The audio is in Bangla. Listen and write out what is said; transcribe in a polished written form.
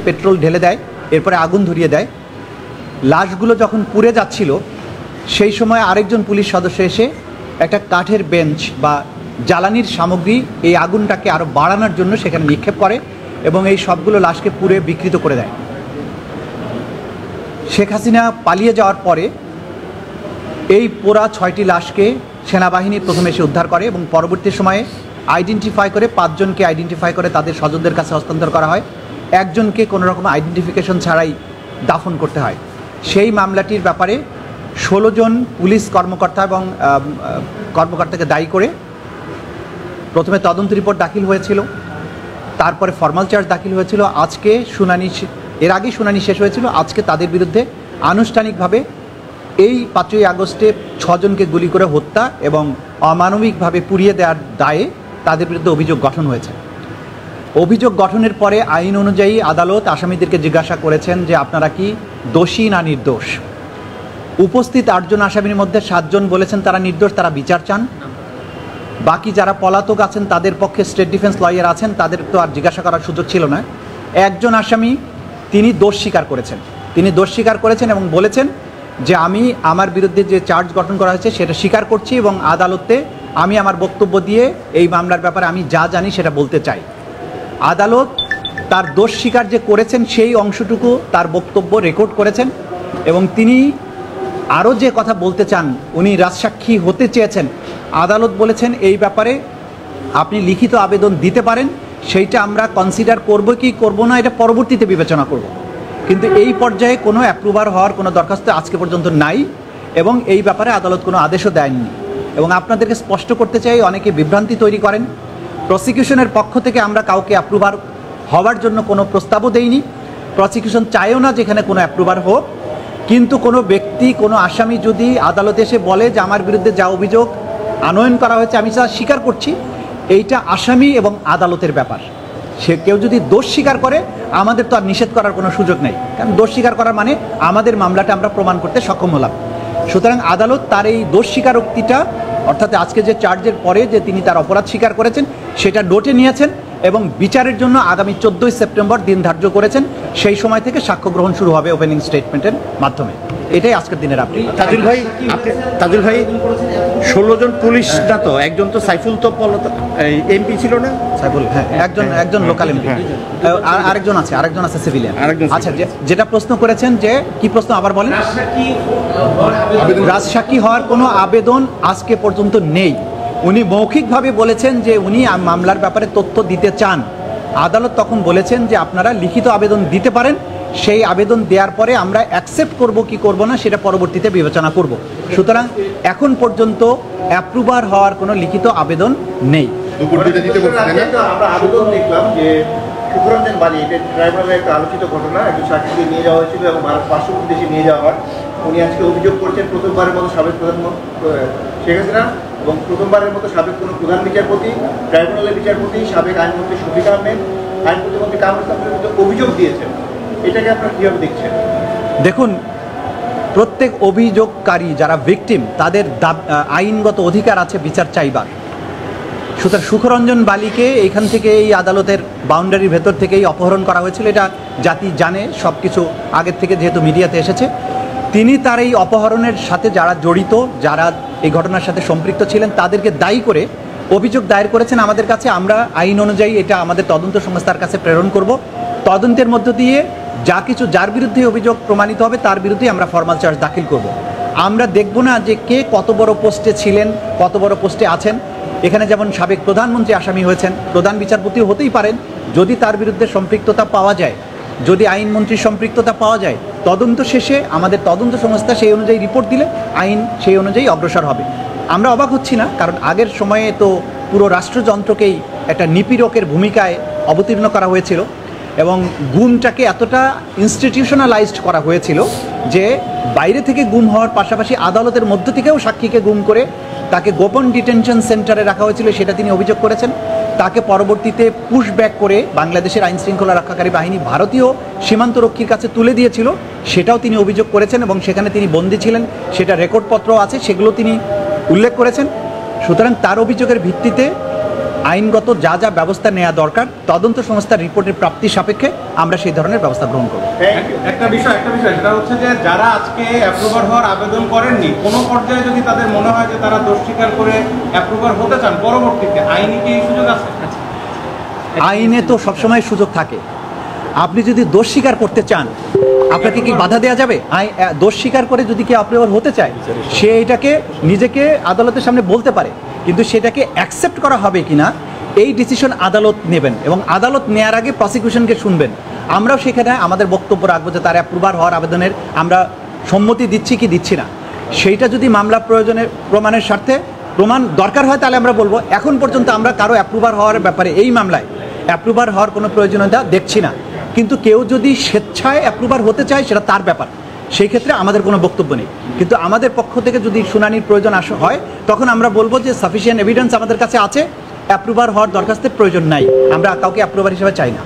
পেট্রোল ঢেলে দেয়, এরপরে আগুন ধরিয়ে দেয়। লাশগুলো যখন পুড়ে যাচ্ছিল সেই সময় আরেকজন পুলিশ সদস্য এসে একটা কাঠের বেঞ্চ বা জ্বালানির সামগ্রী এই আগুনটাকে আরও বাড়ানোর জন্য সেখানে নিক্ষেপ করে এবং এই সবগুলো লাশকে পুড়ে বিকৃত করে দেয়। শেখ হাসিনা পালিয়ে যাওয়ার পরে এই পোড়া 6টি লাশকে সেনাবাহিনী প্রথমে এসে উদ্ধার করে এবং পরবর্তী সময়ে আইডেন্টিফাই করে 5 জনকে আইডেন্টিফাই করে তাদের স্বজনদের কাছে হস্তান্তর করা হয়। একজনকে কোনো রকম আইডেন্টিফিকেশন ছাড়াই দাফন করতে হয়। সেই মামলাটির ব্যাপারে 16 জন পুলিশ কর্মকর্তা এবং কর্মকর্তাকে দায়ী করে প্রথমে তদন্ত রিপোর্ট দাখিল হয়েছিল, তারপরে ফর্মাল চার্জ দাখিল হয়েছিল। আজকে শুনানি, এর আগেই শুনানি শেষ হয়েছিল। আজকে তাদের বিরুদ্ধে আনুষ্ঠানিকভাবে এই 5ই আগস্টে 6 জনকে গুলি করে হত্যা এবং অমানবিকভাবে পুড়িয়ে দেওয়ার দায়ে তাদের বিরুদ্ধে অভিযোগ গঠন হয়েছে। অভিযোগ গঠনের পরে আইন অনুযায়ী আদালত আসামিদেরকে জিজ্ঞাসা করেছেন যে আপনারা কি দোষী না নির্দোষ। উপস্থিত 8 জন আসামির মধ্যে 7 জন বলেছেন তারা নির্দোষ, তারা বিচার চান। বাকি যারা পলাতক আছেন তাদের পক্ষে স্টেট ডিফেন্স লয়ার আছেন, তাদের তো আর জিজ্ঞাসা করার সুযোগ ছিল না। একজন আসামি তিনি দোষ স্বীকার করেছেন এবং বলেছেন যে আমি আমার বিরুদ্ধে যে চার্জ গঠন করা হয়েছে সেটা স্বীকার করছি এবং আদালতে আমি আমার বক্তব্য দিয়ে এই মামলার ব্যাপারে আমি যা জানি সেটা বলতে চাই। আদালত তার দোষ স্বীকার যে করেছেন সেই অংশটুকু তার বক্তব্য রেকর্ড করেছেন এবং তিনি আরও যে কথা বলতে চান, উনি রাজসাক্ষী হতে চেয়েছেন। আদালত বলেছেন এই ব্যাপারে আপনি লিখিত আবেদন দিতে পারেন, সেইটা আমরা কনসিডার করব কি করব না এটা পরবর্তীতে বিবেচনা করব, কিন্তু এই পর্যায়ে কোনো অ্যাপ্রুভার হওয়ার কোনো দরখাস্ত আজকে পর্যন্ত নাই এবং এই ব্যাপারে আদালত কোনো আদেশও দেয়নি। এবং আপনাদেরকে স্পষ্ট করতে চাই, অনেকে বিভ্রান্তি তৈরি করেন। প্রসিকিউশনের পক্ষ থেকে আমরা কাউকে অ্যাপ্রুভার হওয়ার জন্য কোনো প্রস্তাবও দেইনি। প্রসিকিউশন চায়ও না যেখানে কোনো অ্যাপ্রুভার হোক, কিন্তু কোনো ব্যক্তি, কোনো আসামি যদি আদালতে এসে বলে যে আমার বিরুদ্ধে যা অভিযোগ আনয়ন করা হয়েছে আমি যা স্বীকার করছি, এইটা আসামি এবং আদালতের ব্যাপার। সে কেউ যদি দোষ স্বীকার করে আমাদের তো আর নিষেধ করার কোনো সুযোগ নেই, কারণ দোষ স্বীকার করার মানে আমাদের মামলাটা আমরা প্রমাণ করতে সক্ষম হলাম। সুতরাং আদালত তার এই দোষ স্বীকারোক্তিটা, অর্থাৎ আজকে যে চার্জের পরে যে তিনি তার অপরাধ স্বীকার করেছেন সেটা নোটে নিয়েছেন এবং বিচারের জন্য আগামী 14ই সেপ্টেম্বর দিন ধার্য করেছেন। সেই সময় থেকে সাক্ষ্য গ্রহণ শুরু হবে ওপেনিং স্টেটমেন্টের মাধ্যমে। এটাই আজকের দিনের আপডেট। তাজুল ভাই 16 জন পুলিশ না তো, একজন তো সাইফুল তো এমপি ছিল না? সাইফুল, হ্যাঁ, একজন লোকাল এমপি, আরেকজন আছে সিভিলিয়ান। আচ্ছা, যেটা প্রশ্ন করেছেন যে কি প্রশ্ন আবার বলেন? রাজসাক্ষী হওয়ার কোনো আবেদন আজকে পর্যন্ত নেই। উনি মৌখিকভাবে বলেছেন যে উনি মামলার ব্যাপারে তথ্য দিতে চান। আদালত তখন বলেছেন যে আপনারা লিখিত আবেদন দিতে পারেন, সেই আবেদন দেওয়ার পরে আমরা অ্যাকসেপ্ট করব কি করব না সেটা পরবর্তীতে বিবেচনা করব। সুতরাং এখন পর্যন্ত অ্যাপ্রুভার হওয়ার কোনো লিখিত আবেদন নেই। আমরা আবেদন দেখলাম যে সুখরঞ্জন বালি, এটা ট্রাইব্যুনালে একটা আলোচিত ঘটনা, একজন সাক্ষীকে নিয়ে যাওয়া হয়েছিল এবং পার্শ্ববর্তী দেশে নিয়ে যাওয়া হয়। উনি আজকে অভিযোগ করছেন প্রথমবারের মতো সাবেক প্রধানমন্ত্রী শেখ হাসিনা এবং প্রথমবারের মতো সাবেক কোনো প্রধান বিচারপতি, ট্রাইব্যুনালের বিচারপতি, সাবেক আইনমন্ত্রী শফিক আহমেদ, আইন প্রতিমন্ত্রী কামরুল ইসলামের বিরুদ্ধে অভিযোগ দিয়েছেন। এটাকে আপনারা কীভাবে দেখছেন? দেখুন, প্রত্যেক অভিযোগকারী যারা ভিকটিম তাদের আইনগত অধিকার আছে বিচার চাইবার। সুতরাং সুখরঞ্জন বালিকে এইখান থেকে, এই আদালতের বাউন্ডারির ভেতর থেকেই অপহরণ করা হয়েছিল, এটা জাতি জানে, সব কিছু আগের থেকে যেহেতু মিডিয়াতে এসেছে। তিনি তার এই অপহরণের সাথে যারা জড়িত, যারা এই ঘটনার সাথে সম্পৃক্ত ছিলেন তাদেরকে দায়ী করে অভিযোগ দায়ের করেছেন আমাদের কাছে। আমরা আইন অনুযায়ী এটা আমাদের তদন্ত সংস্থার কাছে প্রেরণ করব। তদন্তের মধ্য দিয়ে যা কিছু, যার বিরুদ্ধে অভিযোগ প্রমাণিত হবে তার বিরুদ্ধে আমরা ফর্মাল চার্জ দাখিল করব। আমরা দেখব না যে কে কত বড় পোস্টে ছিলেন, কত বড় পোস্টে আছেন। এখানে যেমন সাবেক প্রধানমন্ত্রী আসামি হয়েছেন, প্রধান বিচারপতিও হতেই পারেন। যদি তার বিরুদ্ধে সম্পৃক্ততা পাওয়া যায়, যদি আইনমন্ত্রীর সম্পৃক্ততা পাওয়া যায়, তদন্ত শেষে আমাদের তদন্ত সংস্থা সেই অনুযায়ী রিপোর্ট দিলে আইন সেই অনুযায়ী অগ্রসর হবে। আমরা অবাক হচ্ছি না, কারণ আগের সময়ে তো পুরো রাষ্ট্রযন্ত্রকেই একটা নিপীড়কের ভূমিকায় অবতীর্ণ করা হয়েছিল এবং গুমটাকে এতটা ইনস্টিটিউশনালাইজড করা হয়েছিল যে বাইরে থেকে গুম হওয়ার পাশাপাশি আদালতের মধ্য থেকেও সাক্ষীকে গুম করে তাকে গোপন ডিটেনশন সেন্টারে রাখা হয়েছিল, সেটা তিনি অভিযোগ করেছেন। তাকে পরবর্তীতে পুশব্যাক করে বাংলাদেশের আইনশৃঙ্খলা রক্ষাকারী বাহিনী ভারতীয় সীমান্তরক্ষীর কাছে তুলে দিয়েছিল, সেটাও তিনি অভিযোগ করেছেন এবং সেখানে তিনি বন্দী ছিলেন, সেটা রেকর্ডপত্র আছে, সেগুলো তিনি উল্লেখ করেছেন। সুতরাং তার অভিযোগের ভিত্তিতে আইনগত যা যা ব্যবস্থা নেওয়া দরকার তদন্ত সংস্থার রিপোর্টের প্রাপ্তি সাপেক্ষে আমরা সেই ধরনের ব্যবস্থা গ্রহণ করব। একটা বিষয় সেটা হচ্ছে যে যারা আজকে অ্যাপ্রুভার হওয়ার আবেদন করেননি, কোনো পর্যায়ে যদি তাদের মনে হয় যে তারা দোষ স্বীকার করে অ্যাপ্রুভার হতে চান, পরবর্তীতে আইনি কি এই সুযোগ আছে? আইনে তো সবসময় সুযোগ থাকে। আপনি যদি দোষ স্বীকার করতে চান, আপনাকে কি বাধা দেওয়া যাবে? দোষ স্বীকার করে যদি কেউ অ্যাপ্রুভার হতে চায়, সে এটাকে নিজেকে আদালতের সামনে বলতে পারে, কিন্তু সেটাকে অ্যাকসেপ্ট করা হবে কিনা এই ডিসিশন আদালত নেবেন, এবং আদালত নেওয়ার আগে প্রসিকিউশনকে শুনবেন। আমরাও সেখানে আমাদের বক্তব্য রাখবো যে তার অ্যাপ্রুভার হওয়ার আবেদনের আমরা সম্মতি দিচ্ছি কি দিচ্ছি না। সেইটা যদি মামলা প্রয়োজনের প্রমাণের স্বার্থে প্রমাণ দরকার হয় তাহলে আমরা বলবো। এখন পর্যন্ত আমরা কারো অ্যাপ্রুভার হওয়ার ব্যাপারে এই মামলায় অ্যাপ্রুভার হওয়ার কোনো প্রয়োজনীয়তা দেখছি না, কিন্তু কেউ যদি স্বেচ্ছায় অ্যাপ্রুভার হতে চায় সেটা তার ব্যাপার, সেই ক্ষেত্রে আমাদের কোনো বক্তব্য নেই। কিন্তু আমাদের পক্ষ থেকে যদি শুনানির প্রয়োজন হয় তখন আমরা বলবো যে সাফিসিয়েন্ট এভিডেন্স আমাদের কাছে আছে, অ্যাপ্রুভার হওয়ার দরখাস্তের প্রয়োজন নাই, আমরা কাউকে অ্যাপ্রুভার হিসেবে চাই না।